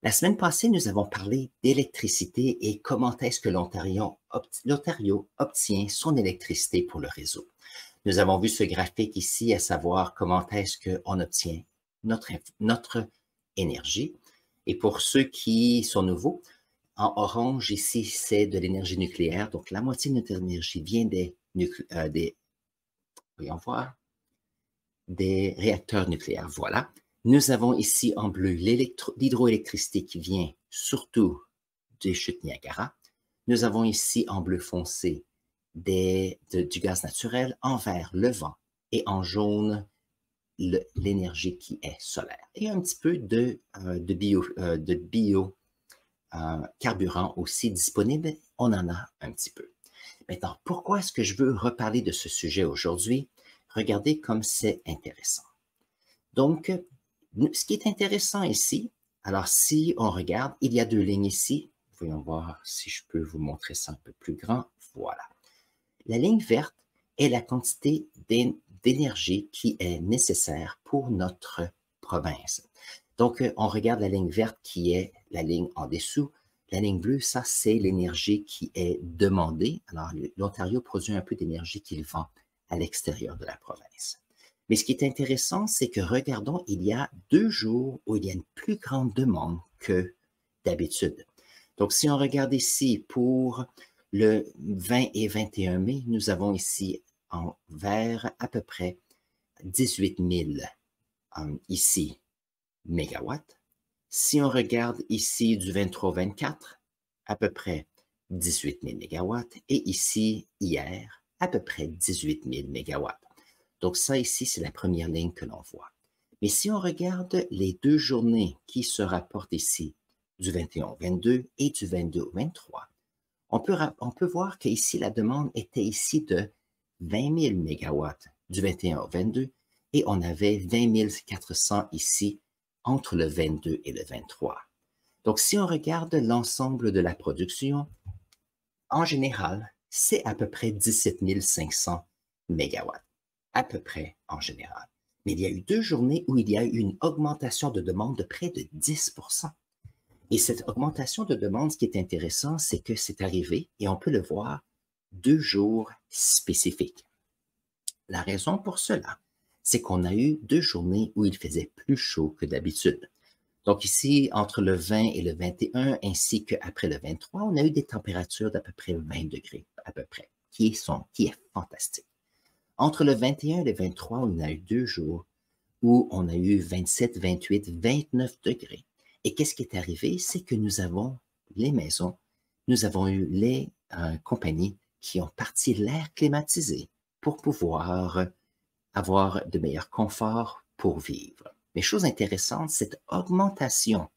La semaine passée, nous avons parlé d'électricité et comment est-ce que l'Ontario obtient son électricité pour le réseau. Nous avons vu ce graphique ici, à savoir comment est-ce qu'on obtient notre énergie. Et pour ceux qui sont nouveaux, en orange ici, c'est de l'énergie nucléaire. Donc, la moitié de notre énergie vient voyons voir, des réacteurs nucléaires. Voilà. Nous avons ici en bleu l'hydroélectricité qui vient surtout des chutes Niagara. Nous avons ici en bleu foncé du gaz naturel, en vert le vent et en jaune l'énergie qui est solaire. Et un petit peu de biocarburant aussi disponible. On en a un petit peu. Maintenant, pourquoi est-ce que je veux reparler de ce sujet aujourd'hui? Regardez comme c'est intéressant. Donc, ce qui est intéressant ici, alors si on regarde, il y a deux lignes ici. Voyons voir si je peux vous montrer ça un peu plus grand. Voilà. La ligne verte est la quantité d'énergie qui est nécessaire pour notre province. Donc, on regarde la ligne verte qui est la ligne en dessous. La ligne bleue, ça, c'est l'énergie qui est demandée. Alors, l'Ontario produit un peu d'énergie qu'il vend à l'extérieur de la province. Mais ce qui est intéressant, c'est que regardons, il y a 2 jours où il y a une plus grande demande que d'habitude. Donc, si on regarde ici pour le 20 et 21 mai, nous avons ici en vert à peu près 18 000 ici mégawatts. Si on regarde ici du 23 au 24, à peu près 18 000 mégawatts. Et ici, hier, à peu près 18 000 mégawatts. Donc ça ici, c'est la première ligne que l'on voit. Mais si on regarde les 2 journées qui se rapportent ici, du 21 au 22 et du 22 au 23, on peut voir qu'ici, la demande était ici de 20 000 mégawatts du 21 au 22 et on avait 20 400 ici entre le 22 et le 23. Donc, si on regarde l'ensemble de la production, en général, c'est à peu près 17 500 mégawatts. À peu près en général. Mais il y a eu 2 journées où il y a eu une augmentation de demande de près de 10%. Et cette augmentation de demande, ce qui est intéressant, c'est que c'est arrivé, et on peut le voir, 2 jours spécifiques. La raison pour cela, c'est qu'on a eu 2 journées où il faisait plus chaud que d'habitude. Donc ici, entre le 20 et le 21, ainsi qu'après le 23, on a eu des températures d'à peu près 20 degrés, à peu près, qui est fantastique. Entre le 21 et le 23, on a eu 2 jours où on a eu 27, 28, 29 degrés. Et qu'est-ce qui est arrivé? C'est que nous avons les maisons, nous avons eu les compagnies qui ont parti l'air climatisé pour pouvoir avoir de meilleurs conforts pour vivre. Mais chose intéressante, cette augmentation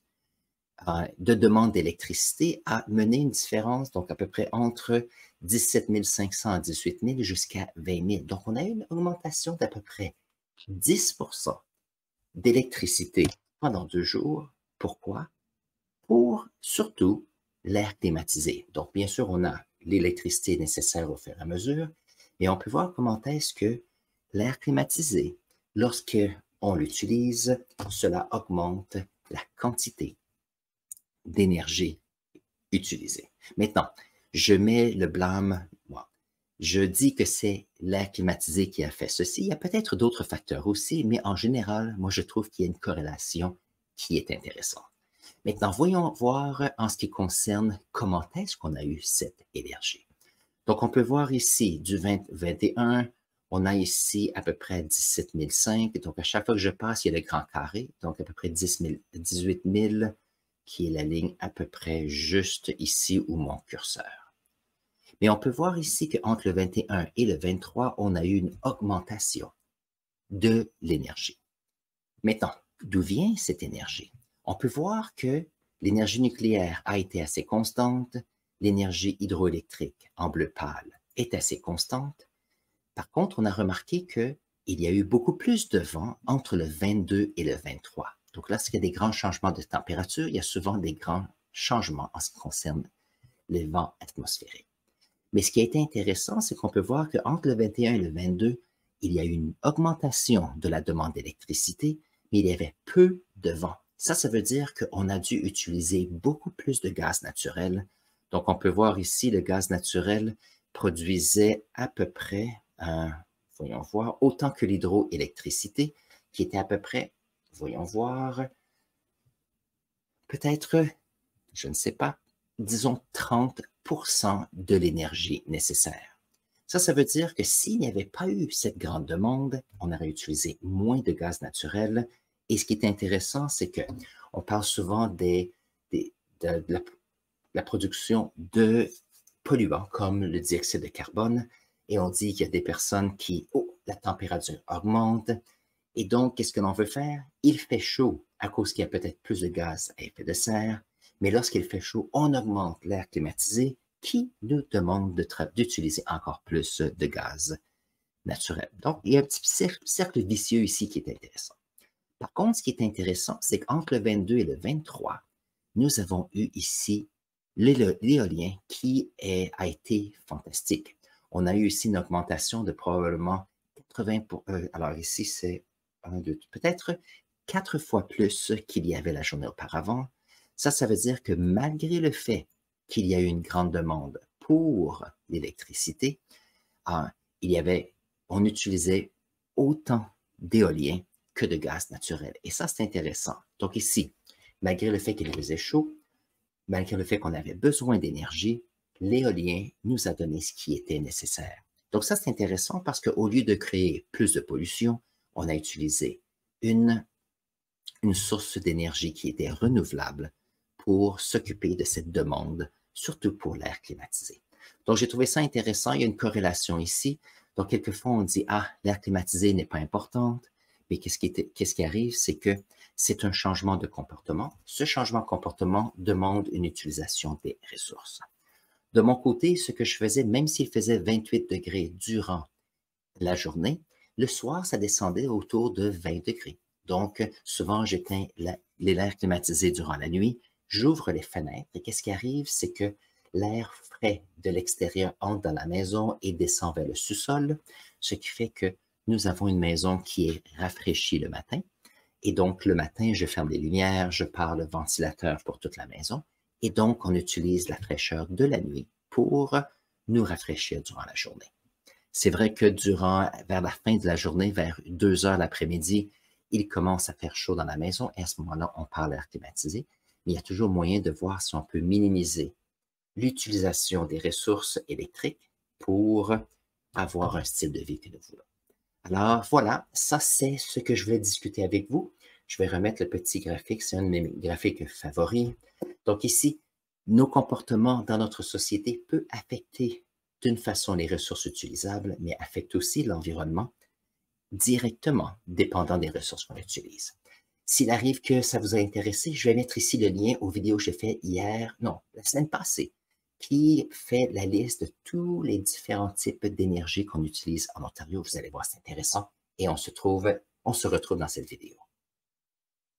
de demande d'électricité a mené une différence, donc à peu près entre 17 500 à 18 000 jusqu'à 20 000. Donc, on a eu une augmentation d'à peu près 10% d'électricité pendant 2 jours. Pourquoi? Pour surtout l'air climatisé. Donc, bien sûr, on a l'électricité nécessaire au fur et à mesure, et on peut voir comment est-ce que l'air climatisé, lorsqu'on l'utilise, cela augmente la quantité d'énergie utilisée. Maintenant, je mets le blâme, moi. Je dis que c'est l'air climatisé qui a fait ceci. Il y a peut-être d'autres facteurs aussi, mais en général, moi, je trouve qu'il y a une corrélation qui est intéressante. Maintenant, voyons voir en ce qui concerne comment est-ce qu'on a eu cette énergie. Donc, on peut voir ici du 21, on a ici à peu près 17 500. Donc, à chaque fois que je passe, il y a le grand carré, donc à peu près 18 000, qui est la ligne à peu près juste ici où mon curseur. Mais on peut voir ici qu'entre le 21 et le 23, on a eu une augmentation de l'énergie. Maintenant, d'où vient cette énergie? On peut voir que l'énergie nucléaire a été assez constante, l'énergie hydroélectrique en bleu pâle est assez constante. Par contre, on a remarqué qu'il y a eu beaucoup plus de vent entre le 22 et le 23. Donc, lorsqu'il y a des grands changements de température, il y a souvent des grands changements en ce qui concerne les vents atmosphériques. Mais ce qui a été intéressant, c'est qu'on peut voir qu'entre le 21 et le 22, il y a eu une augmentation de la demande d'électricité, mais il y avait peu de vent. Ça veut dire qu'on a dû utiliser beaucoup plus de gaz naturel. Donc, on peut voir ici, le gaz naturel produisait à peu près, voyons voir, autant que l'hydroélectricité, qui était à peu près, voyons voir, peut-être, je ne sais pas, disons 30% de l'énergie nécessaire. Ça veut dire que s'il n'y avait pas eu cette grande demande, on aurait utilisé moins de gaz naturel. Et ce qui est intéressant, c'est que on parle souvent de la production de polluants comme le dioxyde de carbone, et on dit qu'il y a des personnes qui, oh, la température augmente, et donc, qu'est-ce que l'on veut faire? Il fait chaud à cause qu'il y a peut-être plus de gaz à effet de serre, mais lorsqu'il fait chaud, on augmente l'air climatisé qui nous demande d'utiliser encore plus de gaz naturel. Donc, il y a un petit cercle vicieux ici qui est intéressant. Par contre, ce qui est intéressant, c'est qu'entre le 22 et le 23, nous avons eu ici l'éolien qui a été fantastique. On a eu ici une augmentation de probablement 80 alors ici, c'est peut-être 4 fois plus qu'il y avait la journée auparavant. Ça veut dire que malgré le fait qu'il y a eu une grande demande pour l'électricité, on utilisait autant d'éolien que de gaz naturel. Et ça, c'est intéressant. Donc ici, malgré le fait qu'il faisait chaud, malgré le fait qu'on avait besoin d'énergie, l'éolien nous a donné ce qui était nécessaire. Donc ça, c'est intéressant parce qu'au lieu de créer plus de pollution, on a utilisé une source d'énergie qui était renouvelable pour s'occuper de cette demande, surtout pour l'air climatisé. Donc, j'ai trouvé ça intéressant. Il y a une corrélation ici. Donc, quelquefois, on dit, ah, l'air climatisé n'est pas important. Mais qu'est-ce qui arrive? C'est que c'est un changement de comportement. Ce changement de comportement demande une utilisation des ressources. De mon côté, ce que je faisais, même s'il faisait 28 degrés durant la journée, le soir, ça descendait autour de 20 degrés. Donc, souvent, j'éteins l'air climatisé durant la nuit, j'ouvre les fenêtres et qu'est-ce qui arrive? C'est que l'air frais de l'extérieur entre dans la maison et descend vers le sous-sol, ce qui fait que nous avons une maison qui est rafraîchie le matin. Et donc, le matin, je ferme les lumières, je pars le ventilateur pour toute la maison. Et donc, on utilise la fraîcheur de la nuit pour nous rafraîchir durant la journée. C'est vrai que vers la fin de la journée, vers 2 heures l'après-midi, il commence à faire chaud dans la maison et à ce moment-là, on parle d'air climatisé. Mais il y a toujours moyen de voir si on peut minimiser l'utilisation des ressources électriques pour avoir un style de vie que nous voulons. Alors voilà, ça c'est ce que je voulais discuter avec vous. Je vais remettre le petit graphique, c'est un de mes graphiques favoris. Donc ici, nos comportements dans notre société peuvent affecter d'une façon les ressources utilisables, mais affectent aussi l'environnement directement, dépendant des ressources qu'on utilise. S'il arrive que ça vous a intéressé, je vais mettre ici le lien aux vidéos que j'ai fait la semaine passée, qui fait la liste de tous les différents types d'énergie qu'on utilise en Ontario. Vous allez voir, c'est intéressant. Et on se retrouve dans cette vidéo.